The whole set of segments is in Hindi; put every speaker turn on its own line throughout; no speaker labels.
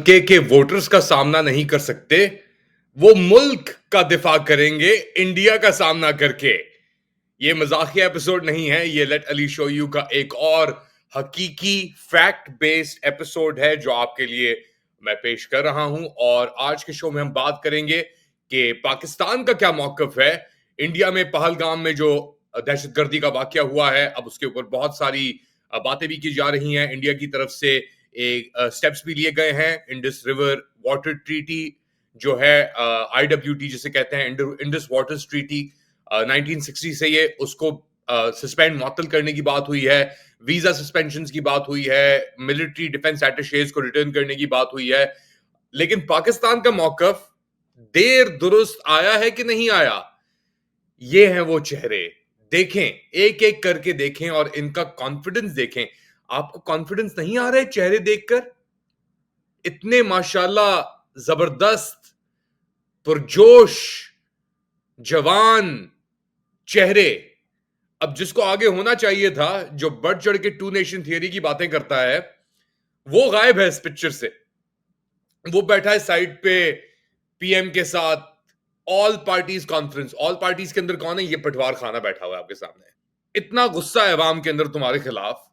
हल्के के वोटर्स का सामना नहीं कर सकते, वो मुल्क का दिफा करेंगे इंडिया का सामना करके। ये मजाकिया एपिसोड नहीं है, ये लेट अली शो यू का एक और हकीकी फैक्ट बेस्ड एपिसोड है जो आपके लिए मैं पेश कर रहा हूं। और आज के शो में हम बात करेंगे कि पाकिस्तान का क्या मौकफ है इंडिया में पहलगाम में जो दहशतगर्दी का वाकया हुआ है। अब उसके ऊपर बहुत सारी बातें भी की जा रही हैं। इंडिया की तरफ से एक स्टेप्स भी लिए गए हैं। इंडस रिवर वाटर ट्रीटी जो है, IWT जिसे कहते हैं, इंडस वाटर ट्रीटी, 1960 से ये उसको सस्पेंड मुअत्तल करने की बात हुई है। वीजा सस्पेंशन की बात हुई है। मिलिट्री डिफेंस अटैशेज को रिटर्न करने की बात हुई है। लेकिन पाकिस्तान का मौकफ देर दुरुस्त आया है कि नहीं आया, ये हैं वो चेहरे। देखें, एक एक करके देखें और इनका कॉन्फिडेंस देखें। आपको कॉन्फिडेंस नहीं आ रहा है चेहरे देखकर? इतने माशाल्लाह जबरदस्त, पुरजोश, जवान चेहरे। अब जिसको आगे होना चाहिए था, जो बढ़ चढ़ के टू नेशन थियरी की बातें करता है, वो गायब है इस पिक्चर से। वो बैठा है साइड पे पीएम के साथ, all parties conference. All parties के अंदर कौन है? ये पटवार खाना बैठा हुआ है आपके सामने। इतना गुस्सा है अवाम के अंदर तुम्हारे खिलाफ,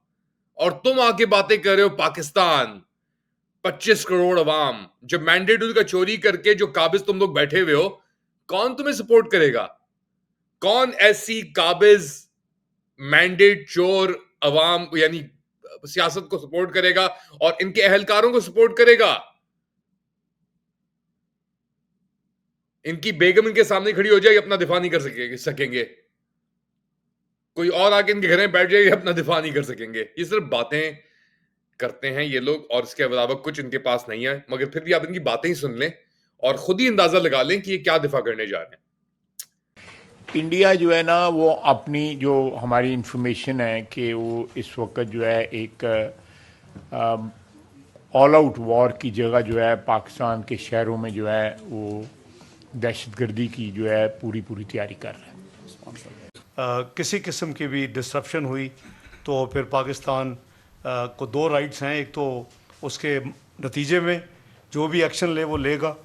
और तुम आके बातें कर रहे हो पाकिस्तान, 25 करोड़ अवाम। जब मैंडेट उनका चोरी करके जो काबिज तुम लोग बैठे हुए हो, कौन तुम्हें सपोर्ट करेगा? कौन ऐसी काबिज मैंडेट चोर अवाम यानी सियासत को सपोर्ट करेगा और इनके अहलकारों को सपोर्ट करेगा? इनकी बेगम इनके सामने खड़ी हो जाएगी, अपना दिफा नहीं कर सकेंगे। कोई और आके इनके घर में बैठ जाएगी, अपना दिफा नहीं कर सकेंगे। ये सिर्फ बातें करते हैं ये लोग, और इसके अलावा कुछ इनके पास नहीं है। मगर फिर भी आप इनकी बातें ही सुन लें और खुद ही अंदाजा लगा लें कि ये क्या दिफा करने जा रहे हैं।
इंडिया जो है ना, वो अपनी जो हमारी इंफॉर्मेशन है कि वो इस वक्त जो है एक ऑल आउट वॉर की जगह जो है पाकिस्तान के शहरों में जो है वो दहशतगर्दी की जो है पूरी तैयारी कर रहा है।
किसी किस्म की भी डिस्ट्रप्शन हुई तो फिर पाकिस्तान को दो राइट्स हैं। एक तो उसके नतीजे में जो भी एक्शन ले वो लेगा,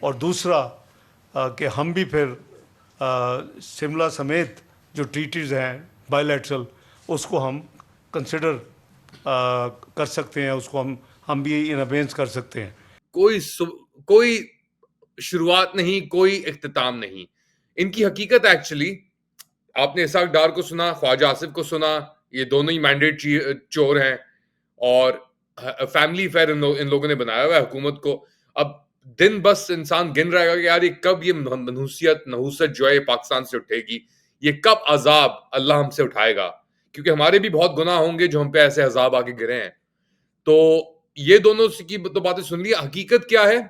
और दूसरा कि हम भी फिर शिमला समेत जो ट्रीटीज़ हैं बायलैटरल, उसको हम कंसिडर कर सकते हैं, उसको हम भी इन अबेंस कर सकते हैं।
कोई शुरुआत नहीं, कोई इख्तिताम नहीं। इनकी हकीकत एक्चुअली, आपने इसाक डार को सुना, ख्वाजा आसिफ को सुना, ये दोनों ही मैंडेट चोर हैं, और फैमिली फेयर इन लोगों ने बनाया हुआ है हुकूमत को। अब दिन बस इंसान गिन रहेगा कि यार ये कब ये नहूसत जो है पाकिस्तान से उठेगी, ये कब अजाब अल्लाह हमसे उठाएगा, क्योंकि हमारे भी बहुत गुनाह होंगे जो हम पे ऐसे अजाब आके गिरे हैं। तो ये दोनों की तो बातें सुन ली। हकीकत क्या है?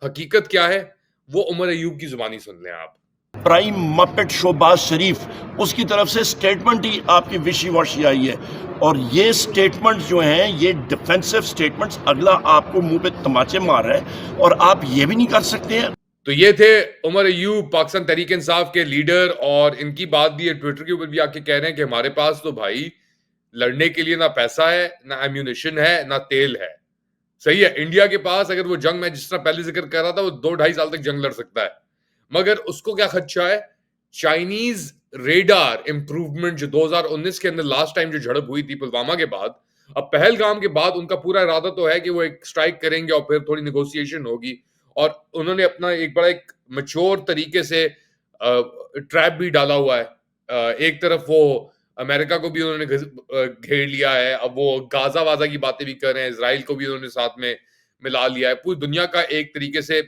हकीकत क्या है वो उमर अयूब की जुबानी सुन लें आप।
प्राइम मपेट शोबाज शरीफ, उसकी तरफ से स्टेटमेंट ही आपकी विशी वॉशी आई है, और ये स्टेटमेंट जो हैं ये डिफेंसिव स्टेटमेंट्स, अगला आपको मुंह पे तमाचे मार रहा है और आप ये भी नहीं कर सकते हैं।
तो ये थे उमर अयूब, पाकिस्तान तहरीक इंसाफ के लीडर, और इनकी बात भी ट्विटर के ऊपर भी आके कह रहे हैं कि हमारे पास तो भाई लड़ने के लिए ना पैसा है, ना एम्यूनिशन है, ना तेल है। सही है, इंडिया के पास अगर वो जंग में जिस तरह पहले जिक्र कर रहा था, वो 2-2.5 साल तक जंग लड़ सकता है। मगर उसको क्या खदशा है? चाइनीज रेडार इंप्रूवमेंट जो 2019 के अंदर लास्ट टाइम जो झड़प हुई थी पुलवामा के बाद, अब पहलगाम के बाद उनका पूरा इरादा तो है कि वो एक स्ट्राइक करेंगे और फिर थोड़ी नेगोशिएशन होगी। और उन्होंने अपना एक बड़ा एक मैच्योर तरीके से ट्रैप भी डाला हुआ है। एक तरफ वो अमेरिका को भी उन्होंने घेर लिया है, अब वो गाजा वाजा की बातें भी कर रहे हैं, इसराइल को भी उन्होंने साथ में मिला लिया है। पूरी दुनिया का एक तरीके से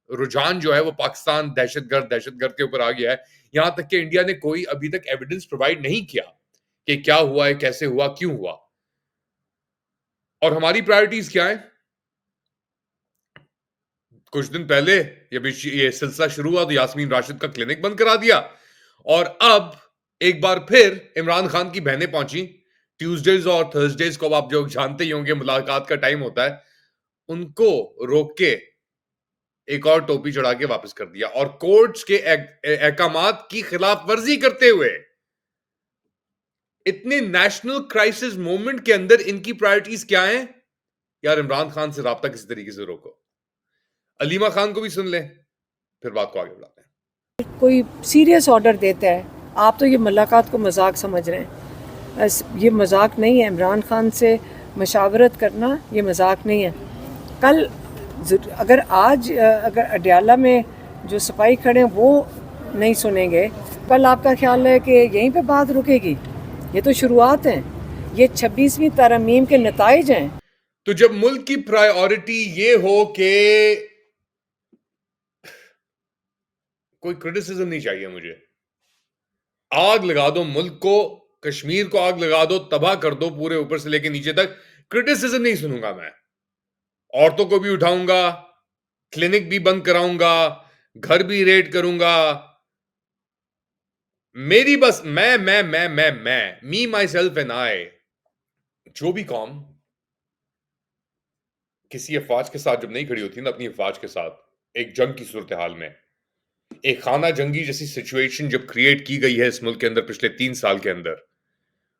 रुझान जो है वो पाकिस्तान दहशतगर्द के ऊपर आ गया है। यहां तक कि इंडिया ने कोई अभी तक एविडेंस प्रोवाइड नहीं किया कि क्या हुआ है, कैसे हुआ, क्यों हुआ, और हमारी प्रायोरिटीज क्या है। कुछ दिन पहले ये सिलसिला शुरू हुआ तो यास्मीन राशिद का क्लिनिक बंद करा दिया, और अब एक बार फिर इमरान खान की बहनें पहुंची। ट्यूसडेज और थर्सडेज को आप जो जानते ही होंगे मुलाकात का टाइम होता है, उनको रोक के एक और टोपी चढ़ा के वापस कर दिया, और कोर्ट्स के अहकामात की खिलाफ वर्जी करते हुए। इतने नेशनल क्राइसिस मोमेंट के अंदर इनकी प्रायोरिटीज क्या हैं? यार इमरान खान से राब्ता किसी तरीके से रोको, अलीमा खान को भी सुन लें, फिर बात को आगे बढ़ाते हैं।
कोई सीरियस ऑर्डर देता है, आप तो ये मुलाकात को मजाक समझ रहे हैं। ये मजाक नहीं है। इमरान खान से मशावरत करना ये मजाक नहीं है। कल अगर अडयाला में जो सिपाही खड़े हैं वो नहीं सुनेंगे, कल आपका ख्याल है कि यहीं पे बात रुकेगी? ये तो शुरुआत है, ये 26वीं तरमीम के नताइज हैं।
तो जब मुल्क की प्रायोरिटी ये हो कि कोई क्रिटिसिज्म नहीं चाहिए मुझे, आग लगा दो मुल्क को, कश्मीर को आग लगा दो, तबाह कर दो पूरे ऊपर से लेके नीचे तक, क्रिटिसिज्म नहीं सुनूंगा मैं। औरतों को भी उठाऊंगा, क्लिनिक भी बंद कराऊंगा, घर भी रेड करूंगा। मेरी बस मैं मी माई सेल्फ एंड आई, जो भी कौम किसी अफवाज के साथ जब नहीं खड़ी होती ना, अपनी अफवाज के साथ एक जंग की सूरत हाल में, एक खाना जंगी जैसी सिचुएशन जब क्रिएट की गई है इस मुल्क के अंदर पिछले 3 साल के अंदर,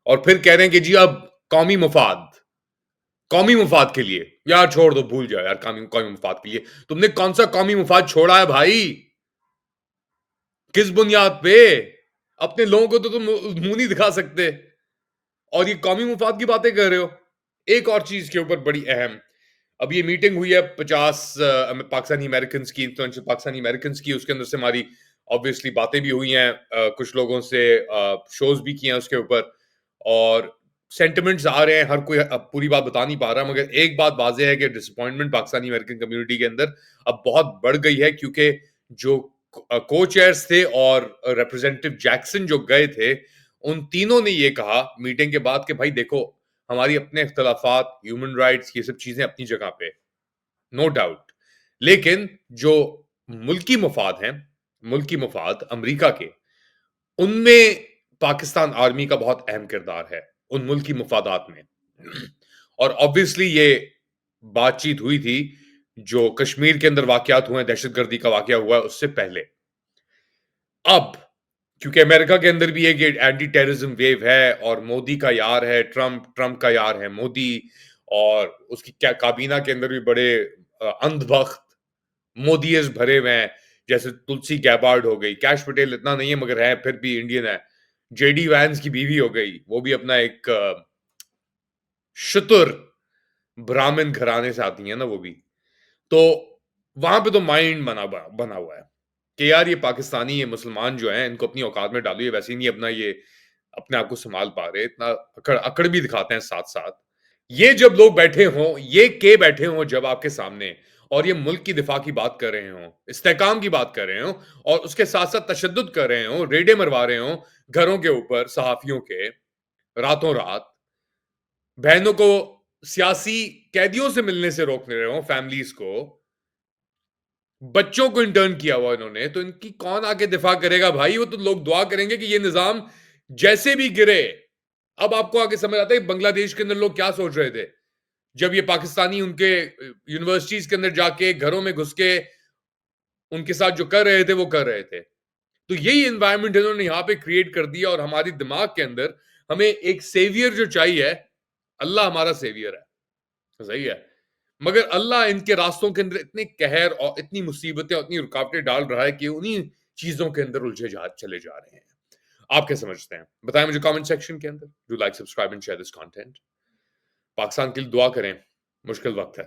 और फिर कह रहे हैं कि जी अब कौमी मुफाद के लिए, यार छोड़ दो, भूल जाओ यार, कौमी मुफाद के लिए। तुमने कौन सा कौमी मुफाद छोड़ा है भाई? किस बुनियाद पे? अपने लोगों को तो तुम मुंह नहीं दिखा सकते और ये कौमी मुफाद की बातें कर रहे हो। एक और चीज के ऊपर बड़ी अहम, अब ये मीटिंग हुई है 50 पाकिस्तानी अमेरिकन की, इन्फ्लुएंशियल पाकिस्तानी अमेरिकन की, उसके अंदर से हमारी ऑब्वियसली बातें भी हुई हैं, कुछ लोगों से शोज भी किए हैं उसके ऊपर, और सेंटिमेंट्स आ रहे हैं। हर कोई अब पूरी बात बता नहीं पा रहा, मगर एक बात वाज़ेह है कि डिसअपॉइंटमेंट पाकिस्तानी अमेरिकन कम्युनिटी के अंदर अब बहुत बढ़ गई है, क्योंकि जो को चेयर्स थे और रिप्रेजेंटेटिव जैक्सन जो गए थे, उन तीनों ने ये कहा मीटिंग के बाद कि भाई देखो, हमारी अपने इख्तलाफात, ह्यूमन राइट्स, ये सब चीजें अपनी जगह पे, नो डाउट, लेकिन जो मुल्की मुफाद अमेरिका के, उनमें पाकिस्तान आर्मी का बहुत अहम किरदार है, उन मुल्की मुफादात में। और ऑब्वियसली ये बातचीत हुई थी जो कश्मीर के अंदर वाकयात हुए, दहशतगर्दी का वाकया हुआ है, उससे पहले। अब क्योंकि अमेरिका के अंदर भी एक एंटी टेररिज्म वेव है और मोदी का यार है ट्रंप का यार है मोदी, और उसकी क्या काबीना के अंदर भी बड़े अंधभक्त मोदीज भरे हुए हैं, जैसे तुलसी गैबार्ड हो गई, कैश पटेल इतना नहीं है मगर है फिर भी इंडियन है, जेडी वैंस की बीवी हो गई, वो भी अपना एक शुतुर ब्राह्मण घराने से आती है ना वो भी। तो वहां पे तो माइंड बना हुआ है कि यार ये पाकिस्तानी, ये मुसलमान जो हैं, इनको अपनी औकात में डालो, ये वैसे ही नहीं अपना ये अपने आप को संभाल पा रहे, इतना अकड़ भी दिखाते हैं साथ साथ। ये जब लोग बैठे हों, ये के बैठे हों जब आपके सामने, और ये मुल्क की दिफा की बात कर रहे हों, इस्तेकाम की बात कर रहे हों, और उसके साथ साथ तशद्दुद कर रहे हों, रेडे मरवा रहे हों घरों के ऊपर सहाफियों के, रातों रात बहनों को सियासी कैदियों से मिलने से रोक रहे हों, फैमिलीज को, बच्चों को इंटर्न किया हुआ इन्होंने, तो इनकी कौन आके दिफा करेगा भाई? वो तो लोग दुआ करेंगे कि ये निजाम जैसे भी गिरे। अब आपको आगे समझ आता है बांग्लादेश के अंदर लोग क्या सोच रहे थे जब ये पाकिस्तानी उनके यूनिवर्सिटीज के अंदर जाके घरों में घुस के उनके साथ जो कर रहे थे वो कर रहे थे। तो यही एनवायरनमेंट इन्होंने यहां पे क्रिएट कर दिया, और हमारी दिमाग के अंदर हमें एक सेवियर जो चाहिए, अल्लाह हमारा सेवियर है, सही है, मगर अल्लाह इनके रास्तों के अंदर इतने कहर और इतनी मुसीबतें और इतनी रुकावटें डाल रहा है कि उन्हीं चीजों के अंदर चले जा रहे हैं। आप क्या समझते हैं? बताएं मुझे कमेंट सेक्शन के अंदर। Do like, subscribe and share this content. Pakistan के लिए दुआ करें, मुश्किल वक्त है।